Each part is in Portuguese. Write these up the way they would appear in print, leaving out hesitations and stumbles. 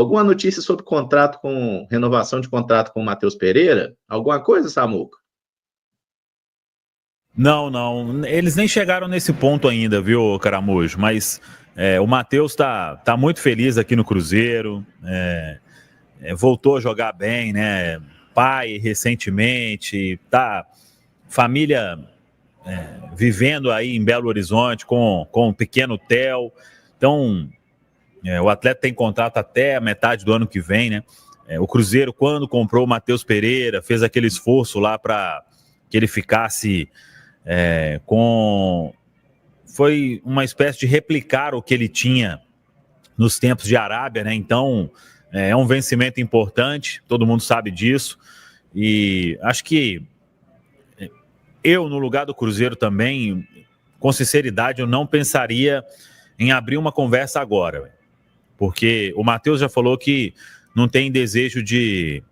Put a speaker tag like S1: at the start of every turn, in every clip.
S1: Alguma notícia sobre renovação de contrato com o Matheus Pereira? Alguma coisa, Samuca?
S2: Não. Eles nem chegaram nesse ponto ainda, viu, Caramujo? Mas o Matheus tá muito feliz aqui no Cruzeiro. Voltou a jogar bem, né? Pai recentemente, família vivendo aí em Belo Horizonte com o pequeno Theo. Então, o atleta tem contrato até a metade do ano que vem, né? O Cruzeiro, quando comprou o Matheus Pereira, fez aquele esforço lá para que ele ficasse foi uma espécie de replicar o que ele tinha nos tempos de Arábia, né? Então, é um vencimento importante, todo mundo sabe disso. E acho que eu, no lugar do Cruzeiro também, com sinceridade, eu não pensaria em abrir uma conversa agora. Porque o Matheus já falou que não tem desejo de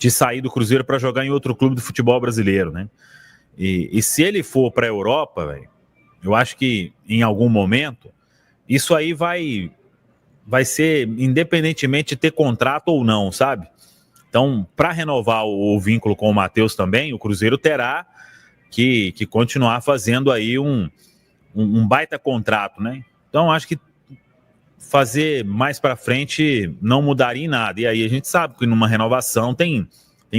S2: sair do Cruzeiro para jogar em outro clube do futebol brasileiro, né? E se ele for para a Europa, eu acho que em algum momento, isso aí vai ser independentemente de ter contrato ou não, sabe? Então, para renovar o vínculo com o Matheus também, o Cruzeiro terá que continuar fazendo aí um baita contrato, né? Então, acho que fazer mais para frente não mudaria em nada. E aí a gente sabe que numa renovação tem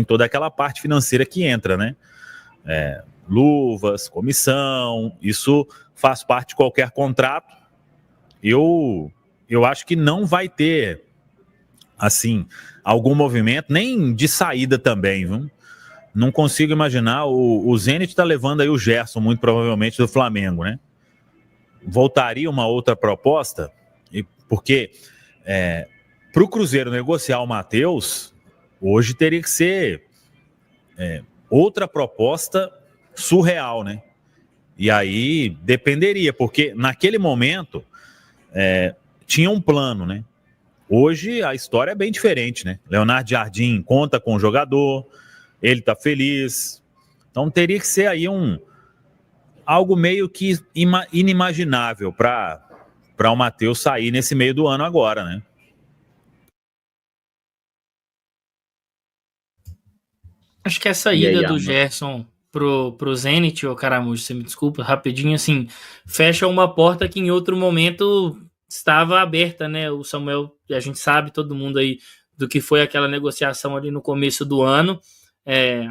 S2: toda aquela parte financeira que entra, né? Luvas, comissão, isso faz parte de qualquer contrato. Eu acho que não vai ter, assim, algum movimento, nem de saída também, viu? Não consigo imaginar. O Zenit está levando aí o Gerson, muito provavelmente, do Flamengo, né? Voltaria uma outra proposta, porque para o Cruzeiro negociar o Matheus, hoje teria que ser outra proposta surreal, né? E aí dependeria, porque naquele momento tinha um plano, né? Hoje a história é bem diferente, né? Leonardo Jardim conta com o jogador, ele tá feliz, então teria que ser aí algo meio que inimaginável para o Matheus sair nesse meio do ano agora, né?
S3: Acho que a saída do Gerson pro Zenit, ô Caramujo, você me desculpa, rapidinho, assim, fecha uma porta que em outro momento estava aberta, né? O Samuel, a gente sabe, todo mundo aí, do que foi aquela negociação ali no começo do ano.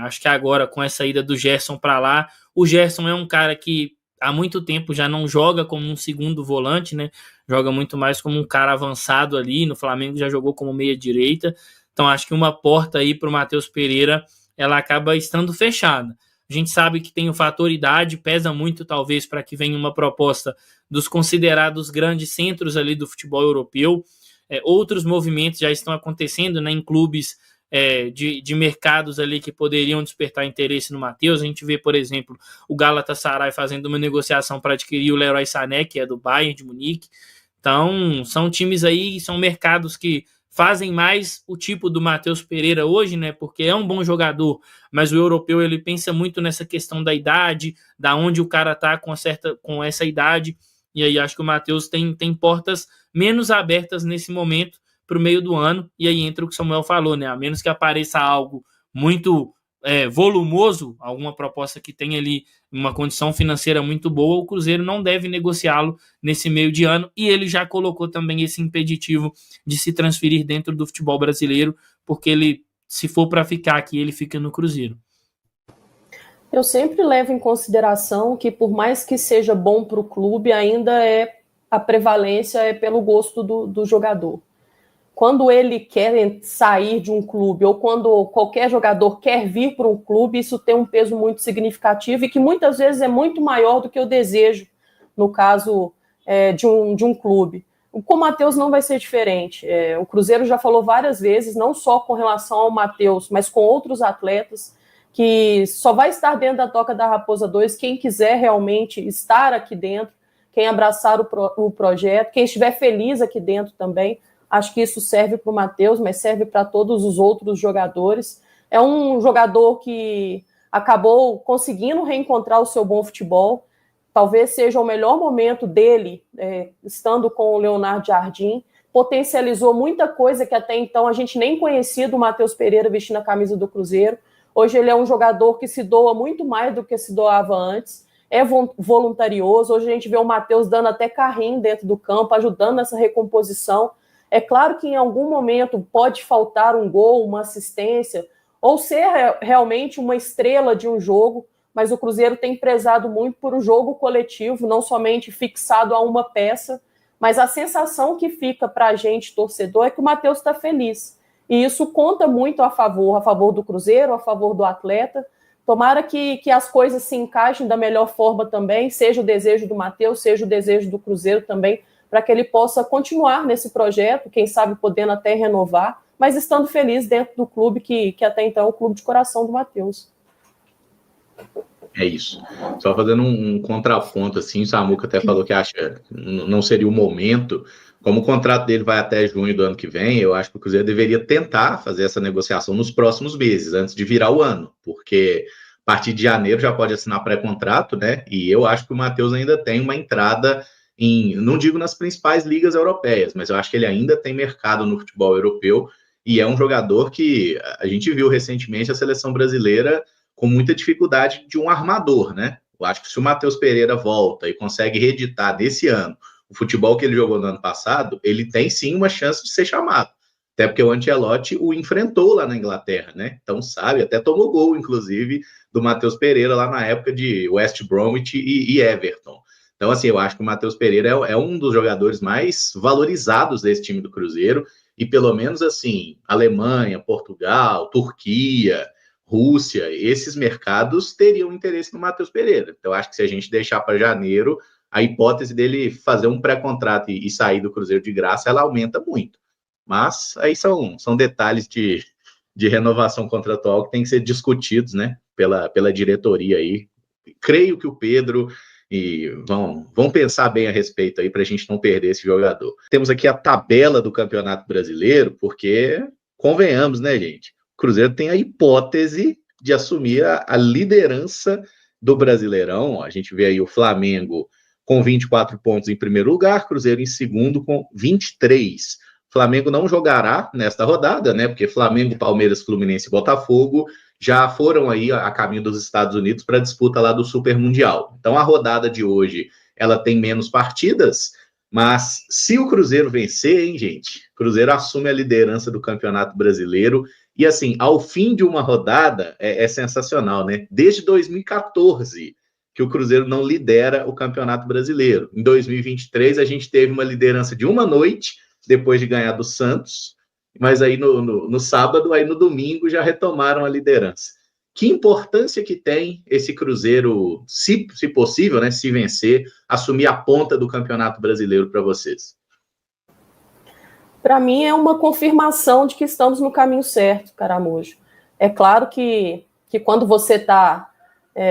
S3: Acho que agora, com essa ida do Gerson para lá, o Gerson é um cara que há muito tempo já não joga como um segundo volante, né? Joga muito mais como um cara avançado ali. No Flamengo já jogou como meia-direita. Então, acho que uma porta aí para o Matheus Pereira, ela acaba estando fechada. A gente sabe que tem o fator idade, pesa muito talvez para que venha uma proposta dos considerados grandes centros ali do futebol europeu. Outros movimentos já estão acontecendo, né, em clubes de mercados ali que poderiam despertar interesse no Matheus. A gente vê, por exemplo, o Galatasaray fazendo uma negociação para adquirir o Leroy Sané, que é do Bayern de Munique. Então, são times aí, são mercados que fazem mais o tipo do Matheus Pereira hoje, né? Porque é um bom jogador, mas o europeu ele pensa muito nessa questão da idade, da onde o cara tá com essa idade, e aí acho que o Matheus tem portas menos abertas nesse momento para o meio do ano, e aí entra o que o Samuel falou, né? A menos que apareça algo muito volumoso, alguma proposta que tenha ali uma condição financeira muito boa, o Cruzeiro não deve negociá-lo nesse meio de ano, e ele já colocou também esse impeditivo de se transferir dentro do futebol brasileiro, porque ele, se for para ficar aqui, ele fica no Cruzeiro.
S4: Eu sempre levo em consideração que, por mais que seja bom para o clube, ainda a prevalência é pelo gosto do jogador. Quando ele quer sair de um clube ou quando qualquer jogador quer vir para um clube, isso tem um peso muito significativo e que muitas vezes é muito maior do que o desejo, no caso de um clube. Com o Matheus não vai ser diferente. O Cruzeiro já falou várias vezes, não só com relação ao Matheus, mas com outros atletas, que só vai estar dentro da Toca da Raposa 2 quem quiser realmente estar aqui dentro, quem abraçar o projeto, quem estiver feliz aqui dentro também. Acho que isso serve para o Matheus, mas serve para todos os outros jogadores. É um jogador que acabou conseguindo reencontrar o seu bom futebol. Talvez seja o melhor momento dele, estando com o Leonardo Jardim. potencializou muita coisa que até então a gente nem conhecia do Matheus Pereira vestindo a camisa do Cruzeiro. Hoje ele é um jogador que se doa muito mais do que se doava antes, é voluntarioso. Hoje a gente vê o Matheus dando até carrinho dentro do campo, ajudando nessa recomposição. É claro que em algum momento pode faltar um gol, uma assistência, ou ser realmente uma estrela de um jogo, mas o Cruzeiro tem prezado muito por um jogo coletivo, não somente fixado a uma peça, mas a sensação que fica para a gente, torcedor, é que o Matheus está feliz. E isso conta muito a favor do Cruzeiro, a favor do atleta. Tomara que as coisas se encaixem da melhor forma também, seja o desejo do Matheus, seja o desejo do Cruzeiro também, para que ele possa continuar nesse projeto, quem sabe podendo até renovar, mas estando feliz dentro do clube, que até então é o clube de coração do Matheus.
S1: É isso. Só fazendo um contraponto, assim, o Samuca até falou que acha não seria o momento. Como o contrato dele vai até junho do ano que vem, eu acho que o Cruzeiro deveria tentar fazer essa negociação nos próximos meses, antes de virar o ano, porque a partir de janeiro já pode assinar pré-contrato, né? E eu acho que o Matheus ainda tem uma entrada não digo nas principais ligas europeias, mas eu acho que ele ainda tem mercado no futebol europeu e é um jogador que a gente viu recentemente a seleção brasileira com muita dificuldade de um armador, né? Eu acho que se o Matheus Pereira volta e consegue reeditar desse ano o futebol que ele jogou no ano passado, ele tem sim uma chance de ser chamado. Até porque o Ancelotti o enfrentou lá na Inglaterra, né? Então sabe, até tomou gol, inclusive, do Matheus Pereira lá na época de West Bromwich e Everton. Então, assim, eu acho que o Matheus Pereira é um dos jogadores mais valorizados desse time do Cruzeiro e pelo menos, assim, Alemanha, Portugal, Turquia, Rússia, esses mercados teriam interesse no Matheus Pereira. Então, acho que se a gente deixar para janeiro, a hipótese dele fazer um pré-contrato e sair do Cruzeiro de graça, ela aumenta muito. Mas aí são detalhes de renovação contratual que tem que ser discutidos, né, pela diretoria aí. Creio que o Pedro e vão pensar bem a respeito aí para a gente não perder esse jogador. Temos aqui a tabela do Campeonato Brasileiro, porque, convenhamos, né, gente? O Cruzeiro tem a hipótese de assumir a liderança do Brasileirão. A gente vê aí o Flamengo com 24 pontos em primeiro lugar, Cruzeiro em segundo com 23. Flamengo não jogará nesta rodada, né? Porque Flamengo, Palmeiras, Fluminense e Botafogo já foram aí a caminho dos Estados Unidos para a disputa lá do Super Mundial. Então a rodada de hoje ela tem menos partidas, mas se o Cruzeiro vencer, hein, gente? O Cruzeiro assume a liderança do Campeonato Brasileiro e assim, ao fim de uma rodada é sensacional, né? Desde 2014 que o Cruzeiro não lidera o Campeonato Brasileiro. Em 2023 a gente teve uma liderança de uma noite depois de ganhar do Santos, mas aí no sábado, aí no domingo já retomaram a liderança. Que importância que tem esse Cruzeiro, se possível, né, se vencer, assumir a ponta do Campeonato Brasileiro para vocês?
S4: Para mim é uma confirmação de que estamos no caminho certo, Caramujo. É claro que quando você está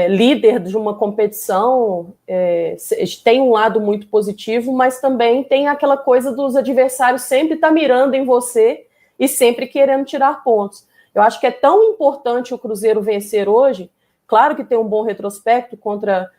S4: líder de uma competição, tem um lado muito positivo, mas também tem aquela coisa dos adversários sempre estar mirando em você e sempre querendo tirar pontos. Eu acho que é tão importante o Cruzeiro vencer hoje, claro que tem um bom retrospecto contra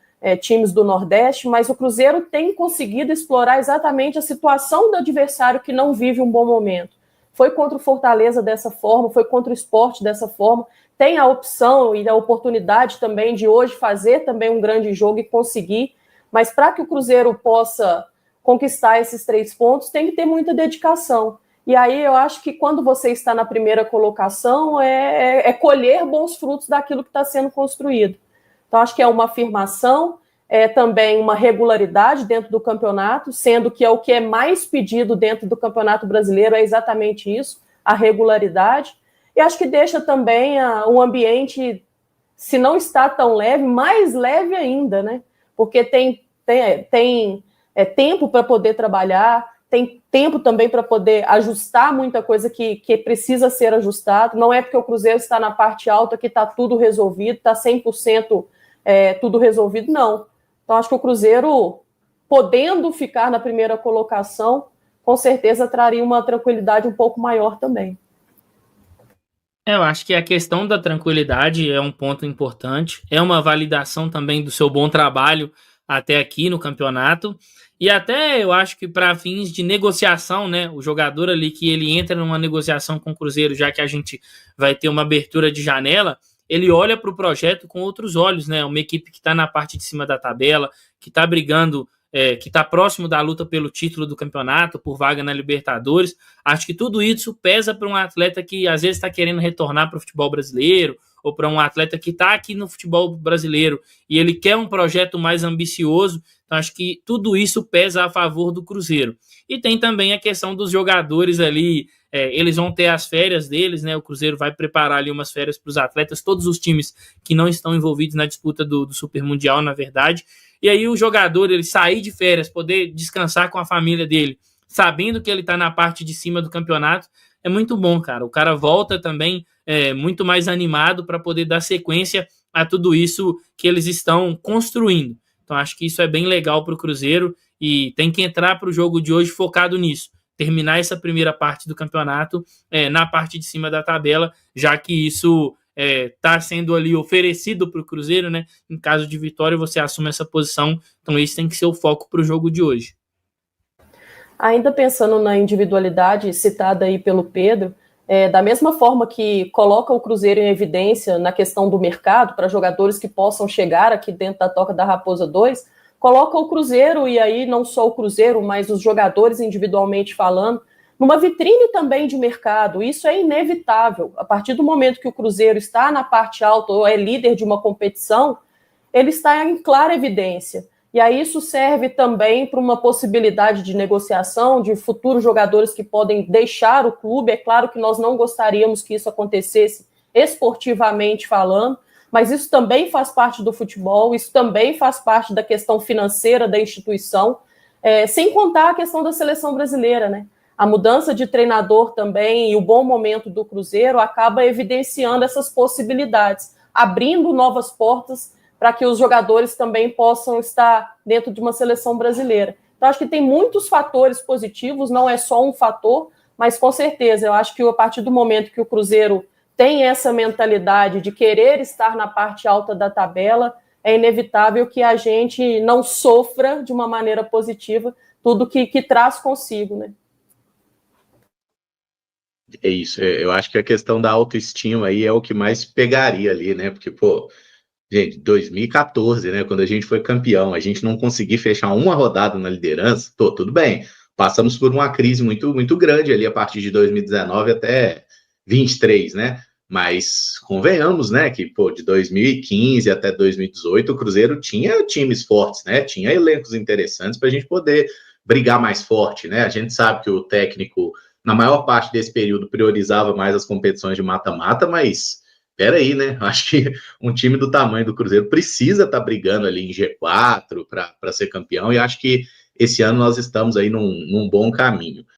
S4: times do Nordeste, mas o Cruzeiro tem conseguido explorar exatamente a situação do adversário que não vive um bom momento. Foi contra o Fortaleza dessa forma, foi contra o Sport dessa forma, tem a opção e a oportunidade também de hoje fazer também um grande jogo e conseguir, mas para que o Cruzeiro possa conquistar esses 3 pontos, tem que ter muita dedicação. E aí eu acho que quando você está na primeira colocação, é colher bons frutos daquilo que está sendo construído. Então acho que é uma afirmação, é também uma regularidade dentro do campeonato, sendo que o que é mais pedido dentro do Campeonato Brasileiro é exatamente isso, a regularidade. E acho que deixa também um ambiente, se não está tão leve, mais leve ainda, né? Porque tem tempo para poder trabalhar, tem tempo também para poder ajustar muita coisa que precisa ser ajustado. Não é porque o Cruzeiro está na parte alta que está tudo resolvido, está 100% tudo resolvido, não. Então, acho que o Cruzeiro, podendo ficar na primeira colocação, com certeza traria uma tranquilidade um pouco maior também.
S3: Eu acho que a questão da tranquilidade é um ponto importante, é uma validação também do seu bom trabalho até aqui no campeonato, E até eu acho que para fins de negociação, né, o jogador ali que ele entra numa negociação com o Cruzeiro, já que a gente vai ter uma abertura de janela, ele olha para o projeto com outros olhos, né? Uma equipe que está na parte de cima da tabela, que está brigando, que está próximo da luta pelo título do campeonato, por vaga na Libertadores. Acho que tudo isso pesa para um atleta que às vezes está querendo retornar para o futebol brasileiro, ou para um atleta que está aqui no futebol brasileiro e ele quer um projeto mais ambicioso. Então, acho que tudo isso pesa a favor do Cruzeiro. E tem também a questão dos jogadores ali, eles vão ter as férias deles, né? O Cruzeiro vai preparar ali umas férias para os atletas, todos os times que não estão envolvidos na disputa do Super Mundial, na verdade. E aí o jogador, ele sair de férias, poder descansar com a família dele, sabendo que ele está na parte de cima do campeonato, é muito bom, cara. O cara volta também muito mais animado para poder dar sequência a tudo isso que eles estão construindo. Então, acho que isso é bem legal para o Cruzeiro e tem que entrar para o jogo de hoje focado nisso. Terminar essa primeira parte do campeonato na parte de cima da tabela, já que isso está sendo ali oferecido para o Cruzeiro, né? Em caso de vitória, você assume essa posição. Então, esse tem que ser o foco para o jogo de hoje.
S4: Ainda pensando na individualidade citada aí pelo Pedro, da mesma forma que coloca o Cruzeiro em evidência na questão do mercado, para jogadores que possam chegar aqui dentro da Toca da Raposa 2, coloca o Cruzeiro, e aí não só o Cruzeiro, mas os jogadores individualmente falando, numa vitrine também de mercado. Isso é inevitável. A partir do momento que o Cruzeiro está na parte alta ou é líder de uma competição, ele está em clara evidência. E aí isso serve também para uma possibilidade de negociação de futuros jogadores que podem deixar o clube. É claro que nós não gostaríamos que isso acontecesse esportivamente falando, mas isso também faz parte do futebol, isso também faz parte da questão financeira da instituição, sem contar a questão da seleção brasileira, né? A mudança de treinador também e o bom momento do Cruzeiro acaba evidenciando essas possibilidades, abrindo novas portas para que os jogadores também possam estar dentro de uma seleção brasileira. Então, acho que tem muitos fatores positivos, não é só um fator, mas com certeza, eu acho que a partir do momento que o Cruzeiro tem essa mentalidade de querer estar na parte alta da tabela, é inevitável que a gente não sofra de uma maneira positiva tudo que traz consigo, né?
S1: É isso, eu acho que a questão da autoestima aí é o que mais pegaria ali, né? Porque, pô, gente, 2014, né, quando a gente foi campeão, a gente não conseguir fechar uma rodada na liderança, tudo bem, passamos por uma crise muito, muito grande ali a partir de 2019 até 23, né, mas convenhamos, né, que, pô, de 2015 até 2018 o Cruzeiro tinha times fortes, né, tinha elencos interessantes para a gente poder brigar mais forte, né, a gente sabe que o técnico, na maior parte desse período, priorizava mais as competições de mata-mata, mas peraí, né? Acho que um time do tamanho do Cruzeiro precisa estar brigando ali em G4 para ser campeão, e acho que esse ano nós estamos aí num bom caminho.